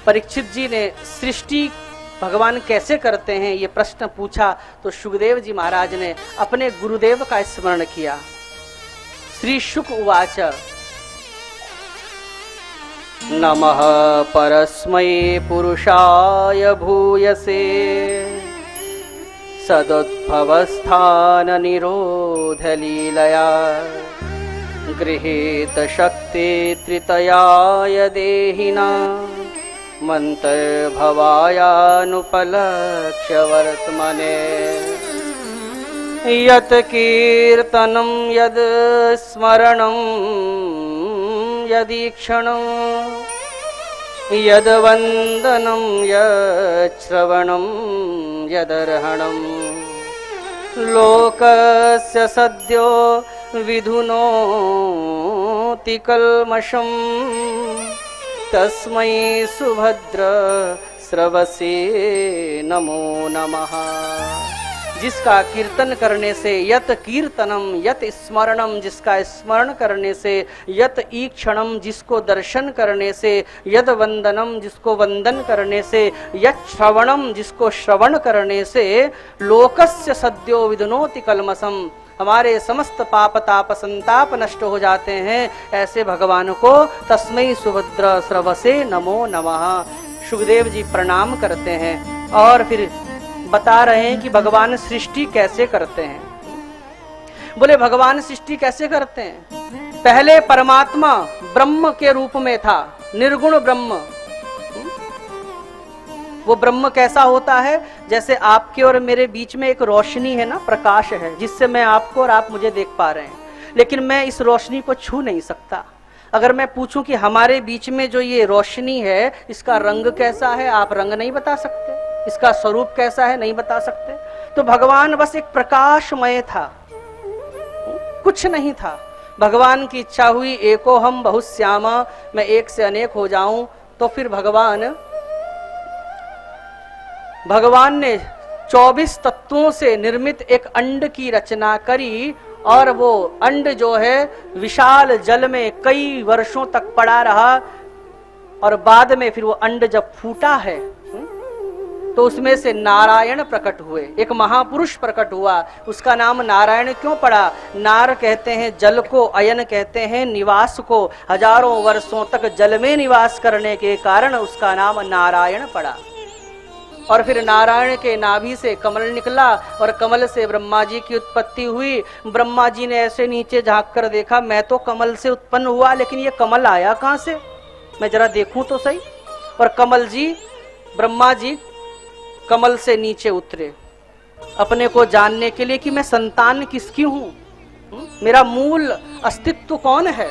परीक्षित जी ने सृष्टि भगवान कैसे करते हैं ये प्रश्न पूछा तो सुखदेव जी महाराज ने अपने गुरुदेव का स्मरण किया। श्री शुक उवाच नमः परस्मै पुरुषाय भूयसे सदुद्भवस्थान निरोध लीलया गृहीत शक्ति त्रितयाय देहिना मंतर्भवायानुपलक्ष्य वर्त्मने यत् कीर्तनं यद् स्मरणं यदीक्षणं यद् वन्दनं यत् श्रवणं यदर्हणं लोकस्य सद्यो विधुनोति कल्मषम् तस्मै सुभद्र स्रवसे नमो नमः। जिसका कीर्तन करने से यत कीर्तनम यत स्मरणम, जिसका स्मरण करने से यत ईक्षणम, जिसको दर्शन करने से यद वंदनम, जिसको वंदन करने से यत श्रवणम, जिसको श्रवण करने से लोकस्य सद्यो विधुनोति कल्मषम, हमारे समस्त पाप ताप संताप नष्ट हो जाते हैं, ऐसे भगवान को तस्मै सुभद्र स्रवसे नमो नमः। सुखदेव जी प्रणाम करते हैं और फिर बता रहे हैं कि भगवान सृष्टि कैसे करते हैं। बोले भगवान सृष्टि कैसे करते हैं? पहले परमात्मा ब्रह्म के रूप में था, निर्गुण ब्रह्म। वो ब्रह्म कैसा होता है? जैसे आपके और मेरे बीच में एक रोशनी है ना, प्रकाश है, जिससे मैं आपको और आप मुझे देख पा रहे हैं, लेकिन मैं इस रोशनी को छू नहीं सकता। अगर मैं पूछूं कि हमारे बीच में जो ये रोशनी है इसका रंग कैसा है, आप रंग नहीं बता सकते, इसका स्वरूप कैसा है नहीं बता सकते। तो भगवान बस एक प्रकाशमय था, कुछ नहीं था। भगवान की इच्छा हुई एको हम बहुश्यामा, मैं एक से अनेक हो जाऊं। तो फिर भगवान ने 24 तत्वों से निर्मित एक अंड की रचना करी और वो अंड जो है विशाल जल में कई वर्षों तक पड़ा रहा और बाद में फिर वो अंड जब फूटा है तो उसमें से नारायण प्रकट हुए, एक महापुरुष प्रकट हुआ। उसका नाम नारायण क्यों पड़ा? नार कहते हैं जल को, अयन कहते हैं निवास को। हजारों वर्षों तक जल में निवास करने के कारण उसका नाम नारायण पड़ा। और फिर नारायण के नाभि से कमल निकला और कमल से ब्रह्मा जी की उत्पत्ति हुई। ब्रह्मा जी ने ऐसे नीचे झांक कर देखा, मैं तो कमल से उत्पन्न हुआ, लेकिन ये कमल आया कहां से, मैं जरा देखूं तो सही। और कमल जी, ब्रह्मा जी कमल से नीचे उतरे अपने को जानने के लिए कि मैं संतान किसकी हूं, मेरा मूल अस्तित्व कौन है।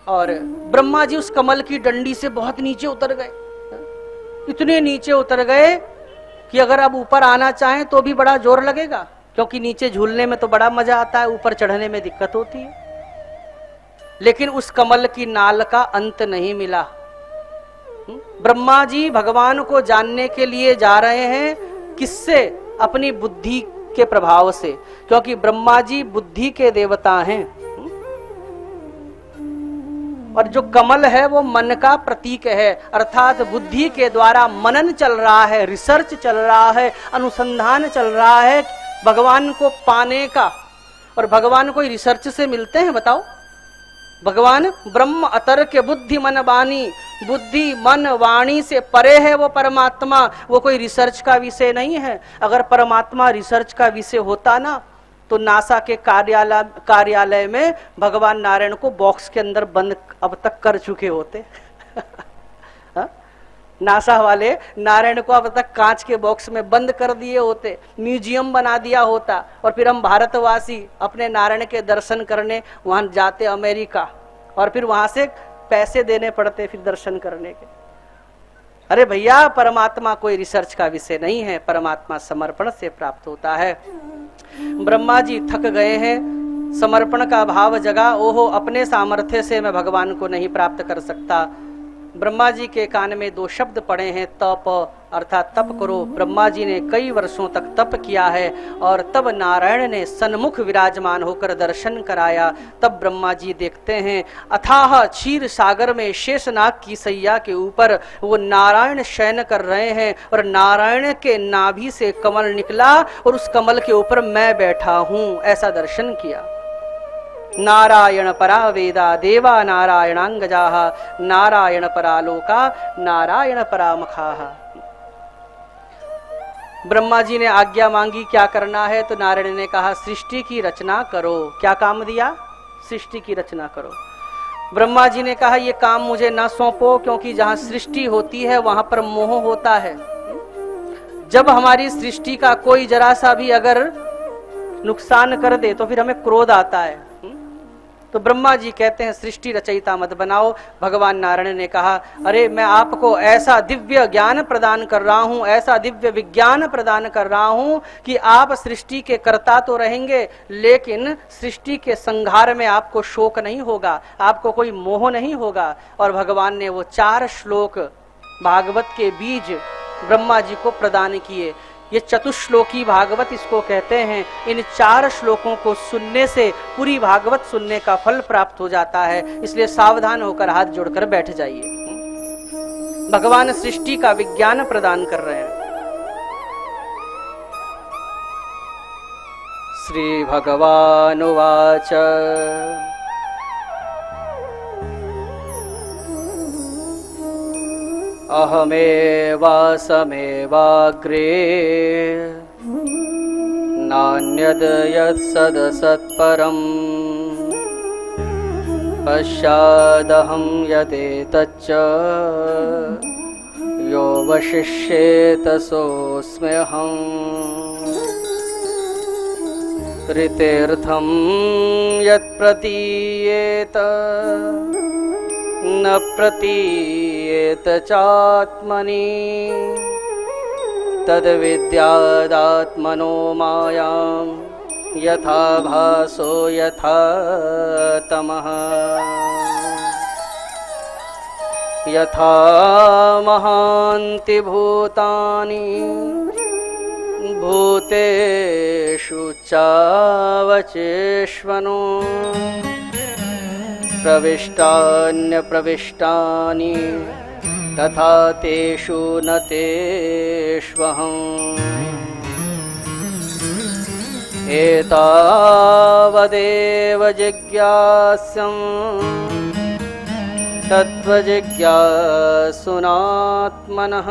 और ब्रह्मा जी उस कमल की डंडी से बहुत नीचे उतर गए, इतने नीचे उतर गए कि अगर अब ऊपर आना चाहें तो भी बड़ा जोर लगेगा, क्योंकि नीचे झूलने में तो बड़ा मजा आता है, ऊपर चढ़ने में दिक्कत होती है। लेकिन उस कमल की नाल का अंत नहीं मिला। ब्रह्मा जी भगवान को जानने के लिए जा रहे हैं, किससे? अपनी बुद्धि के प्रभाव से, क्योंकि ब्रह्मा जी बुद्धि के देवता हैं। और जो कमल है वो मन का प्रतीक है, अर्थात बुद्धि के द्वारा मनन चल रहा है, रिसर्च चल रहा है, अनुसंधान चल रहा है भगवान को पाने का। और भगवान कोई रिसर्च से मिलते हैं? बताओ। भगवान ब्रह्म अतर्क बुद्धि मन वाणी, बुद्धि मन वाणी से परे है वो परमात्मा, वो कोई रिसर्च का विषय नहीं है। अगर परमात्मा रिसर्च का विषय होता ना तो नासा के कार्यालय में भगवान नारायण को बॉक्स के अंदर बंद अब तक कर चुके होते। नासा वाले नारायण को अब तक कांच के बॉक्स में बंद कर दिए होते, म्यूजियम बना दिया होता, और फिर हम भारतवासी अपने नारायण के दर्शन करने वहां जाते अमेरिका, और फिर वहां से पैसे देने पड़ते फिर दर्शन करने के। अरे भैया, परमात्मा कोई रिसर्च का विषय नहीं है, परमात्मा समर्पण से प्राप्त होता है। ब्रह्मा जी थक गए हैं, समर्पण का भाव जगा, ओहो अपने सामर्थ्य से मैं भगवान को नहीं प्राप्त कर सकता। ब्रह्मा जी के कान में 2 शब्द पड़े हैं, तप अर्थात तप करो। ब्रह्मा जी ने कई वर्षों तक तप किया है और तब नारायण ने सन्मुख विराजमान होकर दर्शन कराया। तब ब्रह्मा जी देखते हैं अथाह क्षीर सागर में शेषनाग की सैया के ऊपर वो नारायण शयन कर रहे हैं और नारायण के नाभि से कमल निकला और उस कमल के ऊपर मैं बैठा हूं, ऐसा दर्शन किया। नारायण परा वेदा देवा नारायणांगजाः नारायण परा लोका नारायण परा मखाः। ब्रह्मा जी ने आज्ञा मांगी क्या करना है, तो नारायण ने कहा सृष्टि की रचना करो। क्या काम दिया? सृष्टि की रचना करो। ब्रह्मा जी ने कहा ये काम मुझे ना सौंपो, क्योंकि जहां सृष्टि होती है वहां पर मोह होता है। जब हमारी सृष्टि का कोई जरा सा भी अगर नुकसान कर दे तो फिर हमें क्रोध आता है। तो ब्रह्मा जी कहते हैं सृष्टि रचयिता मत बनाओ। भगवान नारायण ने कहा अरे मैं आपको ऐसा दिव्य ज्ञान प्रदान कर रहा हूं, ऐसा दिव्य विज्ञान प्रदान कर रहा हूं कि आप सृष्टि के कर्ता तो रहेंगे, लेकिन सृष्टि के संहार में आपको शोक नहीं होगा, आपको कोई मोह नहीं होगा। और भगवान ने वो 4 श्लोक भागवत के बीज ब्रह्मा जी को प्रदान किए। ये चतुश्लोकी भागवत इसको कहते हैं। इन 4 श्लोकों को सुनने से पूरी भागवत सुनने का फल प्राप्त हो जाता है। इसलिए सावधान होकर हाथ जोड़कर बैठ जाइए। भगवान सृष्टि का विज्ञान प्रदान कर रहे हैं। श्री भगवान उवाच अहमेवासमेवाग्रे नान्यद् यत्सदसत्परम् पश्चादहं यदेतच्च यो वशिष्येत सोऽस्म्यहम् ऋतेऽर्थं यत्प्रतीयेत न प्रतीयेत चात्मनि तद्विद्यादात्मनो मायां यथा भासो यथा तमः यथा महान्ति भूतानि भूतेषु चावचेष्वनो प्रविष्टान्यप्रविष्टानि तथा तेषु न तेष्वहम् एतावदेव जिज्ञास्यम् तत्त्वजिज्ञासुनात्मनः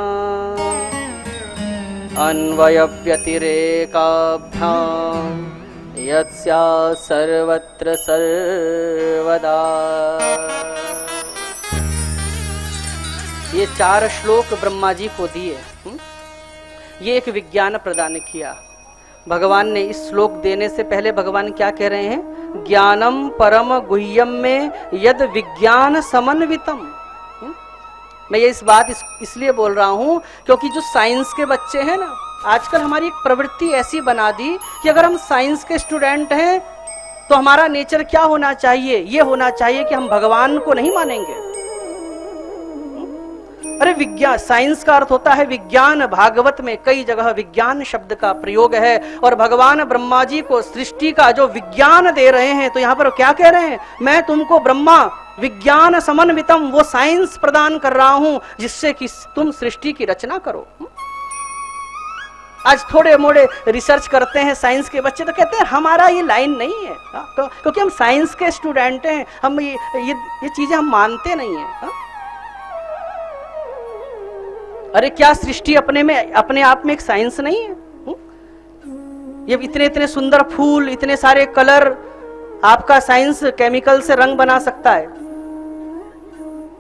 अन्वयव्यतिरेकाभ्याम् यत्स्या सर्वत्र सर्वदा। ये 4 श्लोक ब्रह्मा जी को दिए। ये एक विज्ञान प्रदान किया भगवान ने। इस श्लोक देने से पहले भगवान क्या कह रहे हैं? ज्ञानम परम गुह्यम में यद विज्ञान समन्वितम। मैं ये इस बात इसलिए बोल रहा हूं क्योंकि जो साइंस के बच्चे हैं ना, आजकल हमारी एक प्रवृत्ति ऐसी बना दी कि अगर हम साइंस के स्टूडेंट हैं तो हमारा नेचर क्या होना चाहिए? ये होना चाहिए कि हम भगवान को नहीं मानेंगे। अरे विज्ञान, साइंस का अर्थ होता है विज्ञान। भागवत में कई जगह विज्ञान शब्द का प्रयोग है और भगवान ब्रह्मा जी को सृष्टि का जो विज्ञान दे रहे हैं, तो यहां पर क्या कह रहे हैं? मैं तुमको ब्रह्मा विज्ञान समन्वितम, वो साइंस प्रदान कर रहा हूं जिससे कि तुम सृष्टि की रचना करो। आज थोड़े मोड़े रिसर्च करते हैं साइंस के बच्चे, तो कहते हैं हमारा ये लाइन नहीं है, क्योंकि हम साइंस के स्टूडेंट हैं, हम ये चीजें हम मानते नहीं है। अरे क्या सृष्टि अपने आप में एक साइंस नहीं है? ये इतने सुंदर फूल, इतने सारे कलर, आपका साइंस केमिकल से रंग बना सकता है?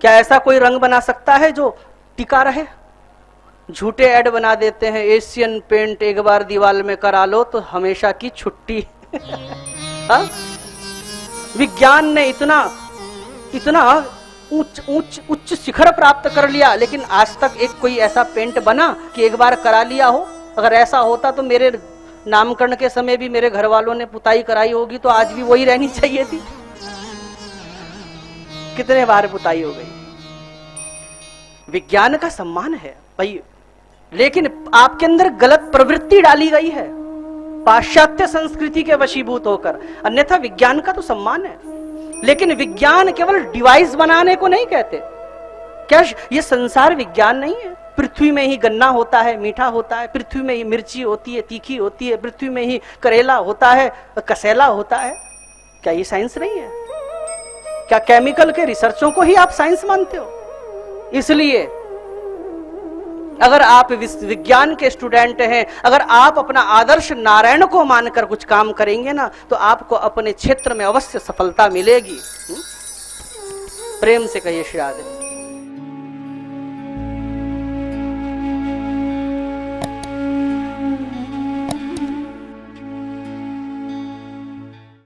क्या ऐसा कोई रंग बना सकता है जो टिका रहे? झूठे ऐड बना देते हैं, एशियन पेंट एक बार दीवार में करा लो तो हमेशा की छुट्टी। विज्ञान ने इतना उच्च शिखर प्राप्त कर लिया, लेकिन आज तक एक कोई ऐसा पेंट बना कि एक बार करा लिया हो? अगर ऐसा होता तो मेरे नामकरण के समय भी मेरे घर वालों ने पुताई कराई होगी, तो आज भी वही रहनी चाहिए थी। कितने बार पुताई हो गई। विज्ञान का सम्मान है भाई। लेकिन आपके अंदर गलत प्रवृत्ति डाली गई है पाश्चात्य संस्कृति के वशीभूत होकर। अन्यथा विज्ञान का तो सम्मान है, लेकिन विज्ञान केवल डिवाइस बनाने को नहीं कहते। क्या ये संसार विज्ञान नहीं है? पृथ्वी में ही गन्ना होता है, मीठा होता है, पृथ्वी में ही मिर्ची होती है, तीखी होती है, पृथ्वी में ही करेला होता है, कसेला होता है। क्या ये साइंस नहीं है? क्या केमिकल के रिसर्चों को ही आप साइंस मानते हो? इसलिए अगर आप विज्ञान के स्टूडेंट हैं, अगर आप अपना आदर्श नारायण को मानकर कुछ काम करेंगे ना, तो आपको अपने क्षेत्र में अवश्य सफलता मिलेगी। प्रेम से कहिए श्री राधे।